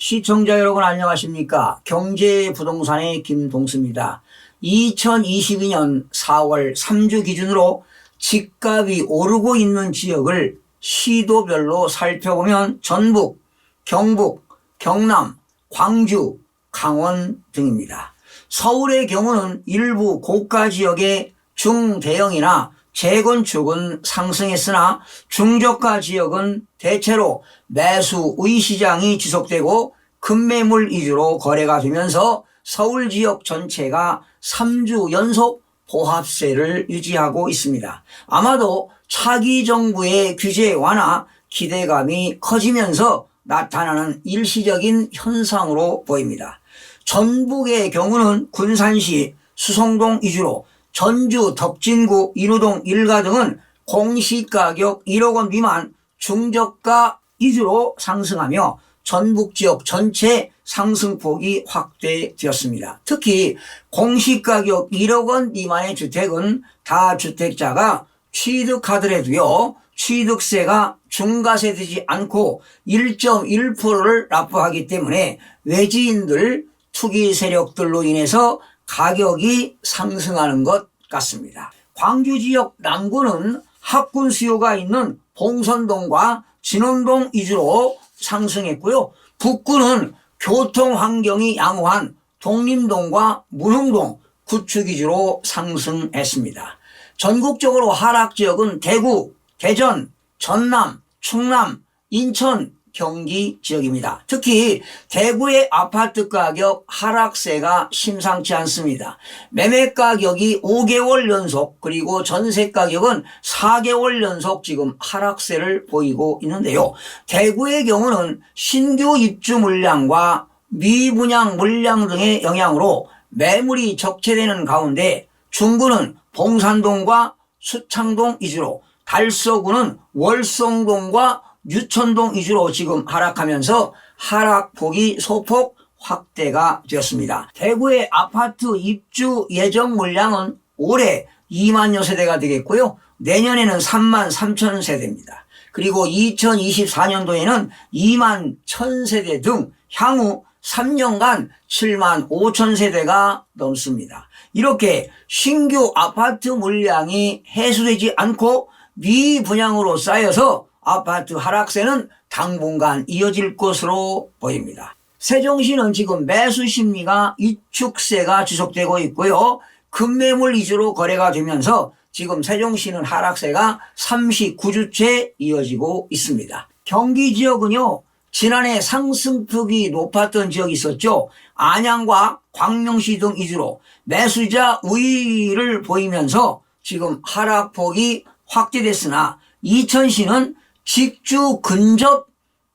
시청자 여러분 안녕하십니까? 경제부동산의 김동수입니다. 2022년 4월 3주 기준으로 집값이 오르고 있는 지역을 시도별로 살펴보면 전북, 경북, 경남, 광주, 강원 등입니다. 서울의 경우는 일부 고가 지역의 중대형이나 재건축은 상승했으나 중저가 지역은 대체로 매수 우위 시장이 지속되고 급매물 위주로 거래가 되면서 서울 지역 전체가 3주 연속 보합세를 유지하고 있습니다. 아마도 차기 정부의 규제 완화 기대감이 커지면서 나타나는 일시적인 현상으로 보입니다. 전북의 경우는 군산시 수성동 위주로 전주 덕진구 인우동 일가 등은 공시가격 1억 원 미만 중저가 위주로 상승하며 전북 지역 전체 상승폭이 확대되었습니다. 특히 공시가격 1억 원 미만의 주택은 다주택자가 취득하더라도요, 취득세가 중과세되지 않고 1.1%를 납부하기 때문에 외지인들 투기 세력들로 인해서 가격이 상승하는 것 같습니다. 광주 지역 남구는 학군 수요가 있는 봉선동과 진원동 위주로 상승했고요. 북구는 교통 환경이 양호한 독림동과 문흥동 구축 위주로 상승했습니다. 전국적으로 하락 지역은 대구, 대전, 전남, 충남, 인천, 경기 지역입니다. 특히 대구의 아파트 가격 하락세가 심상치 않습니다. 매매 가격이 5개월 연속 그리고 전세 가격은 4개월 연속 지금 하락세를 보이고 있는데요. 대구의 경우는 신규 입주 물량과 미분양 물량 등의 영향으로 매물이 적체되는 가운데 중구는 봉산동과 수창동 위주로, 달서구는 월성동과 유천동 위주로 지금 하락하면서 하락폭이 소폭 확대가 되었습니다. 대구의 아파트 입주 예정 물량은 올해 2만여 세대가 되겠고요. 내년에는 3만 3천 세대입니다. 그리고 2024년도에는 2만 1천 세대 등 향후 3년간 7만 5천 세대가 넘습니다. 이렇게 신규 아파트 물량이 해소되지 않고 미분양으로 쌓여서 아파트 하락세는 당분간 이어질 것으로 보입니다. 세종시는 지금 매수 심리가 위축세가 지속되고 있고요. 급매물 위주로 거래가 되면서 지금 세종시는 하락세가 39주째 이어지고 있습니다. 경기 지역은요, 지난해 상승폭이 높았던 지역이 있었죠. 안양과 광명시 등 위주로 매수자 우위를 보이면서 지금 하락폭이 확대됐으나 이천시는 직주 근접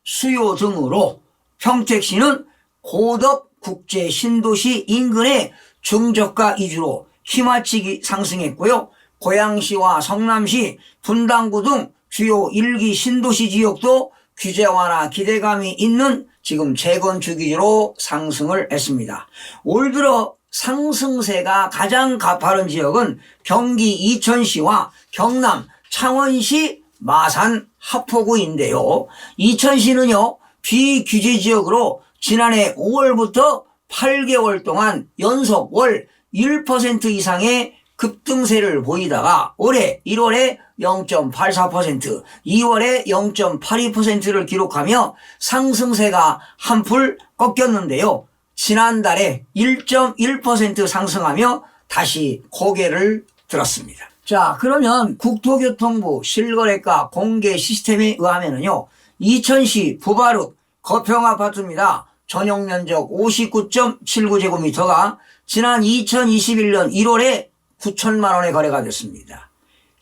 수요 등으로, 평택시는 고덕 국제 신도시 인근의 중저가 위주로 휘마치기 상승했고요. 고양시와 성남시, 분당구 등 주요 1기 신도시 지역도 규제 완화 기대감이 있는 지금 재건축 위주로 상승을 했습니다. 올 들어 상승세가 가장 가파른 지역은 경기 이천시와 경남 창원시 마산 하포구인데요. 이천시는요, 비규제 지역으로 지난해 5월부터 8개월 동안 연속 월 1% 이상의 급등세를 보이다가 올해 1월에 0.84%, 2월에 0.82%를 기록하며 상승세가 한풀 꺾였는데요. 지난달에 1.1% 상승하며 다시 고개를 들었습니다. 자, 그러면 국토교통부 실거래가 공개 시스템에 의하면요, 이천시 부바룩 거평아파트입니다. 전용 면적 59.79제곱미터가 지난 2021년 1월에 9천만 원에 거래가 됐습니다.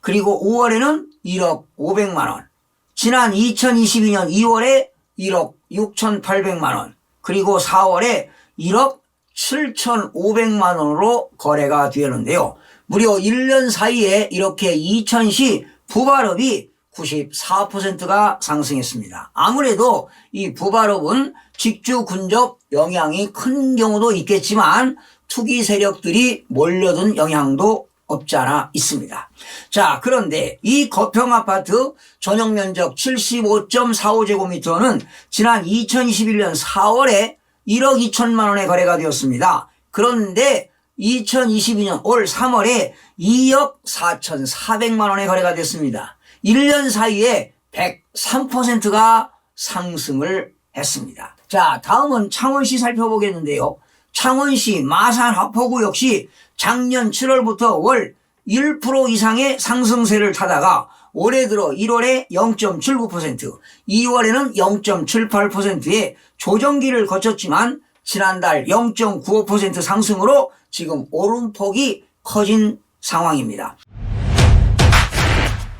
그리고 5월에는 1억 500만 원, 지난 2022년 2월에 1억 6,800만 원, 그리고 4월에 1억 7,500만 원으로 거래가 되었는데요. 무려 1년 사이에 이렇게 이천시 부발업이 94%가 상승했습니다. 아무래도 이 부발업은 직주 근접 영향이 큰 경우도 있겠지만 투기 세력들이 몰려든 영향도 없지 않아 있습니다. 자, 그런데 이 거평 아파트 전용 면적 75.45제곱미터는 지난 2021년 4월에 1억 2천만 원에 거래가 되었습니다. 그런데 2022년 올 3월에 2억 4,400만 원에 거래가 됐습니다. 1년 사이에 103%가 상승을 했습니다. 자, 다음은 창원시 살펴보겠는데요. 창원시 마산 하포구 역시 작년 7월부터 월 1% 이상의 상승세를 타다가 올해 들어 1월에 0.79%, 2월에는 0.78%의 조정기를 거쳤지만 지난달 0.95% 상승으로 지금 오름폭이 커진 상황입니다.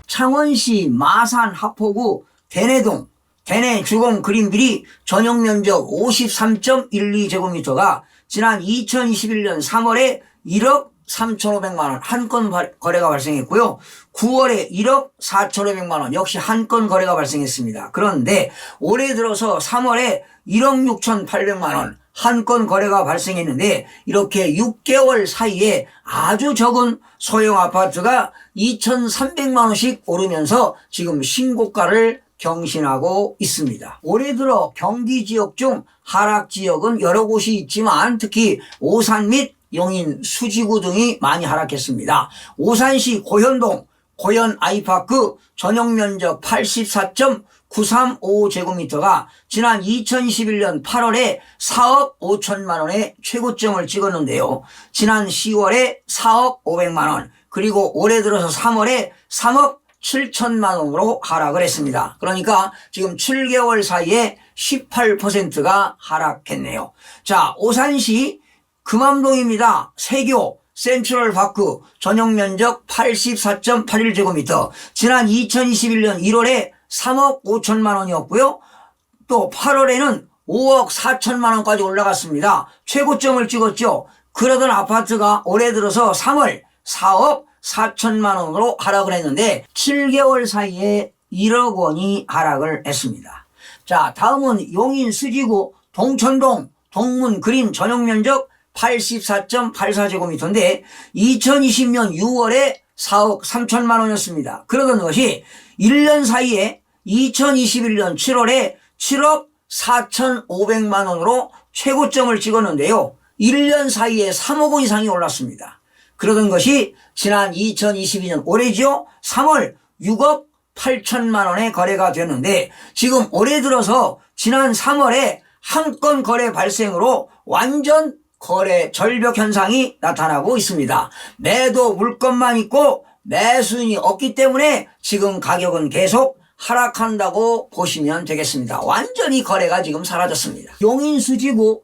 창원시 마산 하포구 대내동 대내주공 그린빌이 전용 면적 53.12제곱미터가 지난 2021년 3월에 1억 3,500만 원 한 건 거래가 발생했고요. 9월에 1억 4,500만 원 역시 한 건 거래가 발생했습니다. 그런데 올해 들어서 3월에 1억 6,800만 원 한 건 거래가 발생했는데 이렇게 6개월 사이에 아주 적은 소형 아파트가 2,300만 원씩 오르면서 지금 신고가를 경신하고 있습니다. 올해 들어 경기 지역 중 하락 지역은 여러 곳이 있지만 특히 오산 및 용인, 수지구 등이 많이 하락했습니다. 오산시 고현동 고현 아이파크 전용 면적 84.9355제곱미터가 지난 2021년 8월에 4억 5천만 원의 최고점을 찍었는데요. 지난 10월에 4억 500만 원, 그리고 올해 들어서 3월에 3억 7천만 원으로 하락을 했습니다. 그러니까 지금 7개월 사이에 18%가 하락했네요. 자, 오산시 금암동입니다. 세교 센트럴파크 전용 면적 84.81제곱미터 지난 2021년 1월에 3억 5천만 원이었고요. 또 8월에는 5억 4천만 원까지 올라갔습니다. 최고점을 찍었죠. 그러던 아파트가 올해 들어서 3월 4억 4천만 원으로 하락을 했는데 7개월 사이에 1억 원이 하락을 했습니다. 자, 다음은 용인 수지구 동천동 동문 그린 전용 면적 84.84제곱미터인데 2020년 6월에 4억 3천만 원이었습니다. 그러던 것이 1년 사이에 2021년 7월에 7억 4,500만 원으로 최고점을 찍었는데요. 1년 사이에 3억 원 이상이 올랐습니다. 그러던 것이 지난 2022년 올해죠. 3월 6억 8천만 원에 거래가 됐는데 지금 올해 들어서 지난 3월에 한 건 거래 발생으로 완전 거래 절벽 현상이 나타나고 있습니다. 매도 물건만 있고 매수인이 없기 때문에 지금 가격은 계속 하락한다고 보시면 되겠습니다. 완전히 거래가 지금 사라졌습니다. 용인 수지구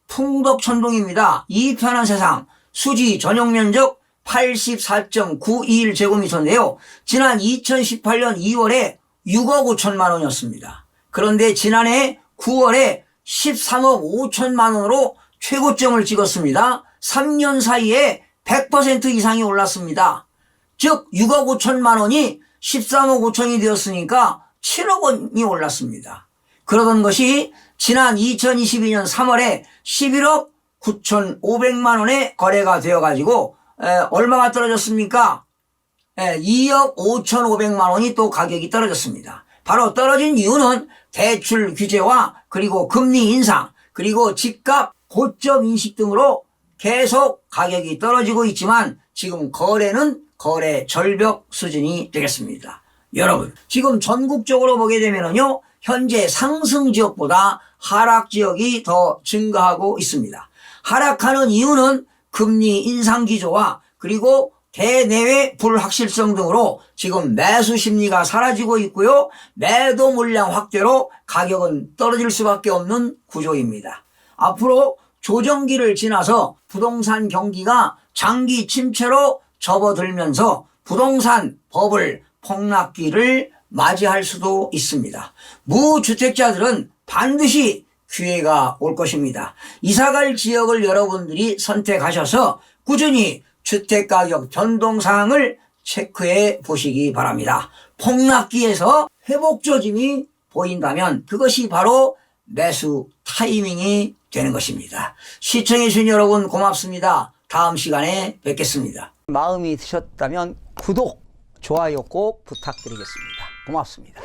풍덕천동입니다. 이 편한 세상 수지 전용 면적 84.921제곱미터인데요. 지난 2018년 2월에 6억 5천만 원이었습니다. 그런데 지난해 9월에 13억 5천만 원으로 최고점을 찍었습니다. 3년 사이에 100% 이상이 올랐습니다. 즉 6억 5천만 원이 13억 5천이 되었으니까 7억 원이 올랐습니다. 그러던 것이 지난 2022년 3월에 11억 9,500만 원에 거래가 되어가지고 얼마가 떨어졌습니까? 2억 5,500만 원이 또 가격이 떨어졌습니다. 바로 떨어진 이유는 대출 규제와 그리고 금리 인상 그리고 집값 고점 인식 등으로 계속 가격이 떨어지고 있지만 지금 거래는 거래 절벽 수준이 되겠습니다. 여러분 지금 전국적으로 보게 되면요 현재 상승 지역보다 하락 지역이 더 증가하고 있습니다. 하락하는 이유는 금리 인상 기조와 그리고 대내외 불확실성 등으로 지금 매수 심리가 사라지고 있고요. 매도 물량 확대로 가격은 떨어질 수밖에 없는 구조입니다. 앞으로 조정기를 지나서 부동산 경기가 장기 침체로 접어들면서 부동산 버블 폭락기를 맞이할 수도 있습니다. 무주택자들은 반드시 기회가 올 것입니다. 이사갈 지역을 여러분들이 선택하셔서 꾸준히 주택가격 변동사항을 체크해 보시기 바랍니다. 폭락기에서 회복 조짐이 보인다면 그것이 바로 매수 타이밍이 되는 것입니다. 시청해 주신 여러분 고맙습니다. 다음 시간에 뵙겠습니다. 마음이 드셨다면 구독, 좋아요 꼭 부탁드리겠습니다. 고맙습니다.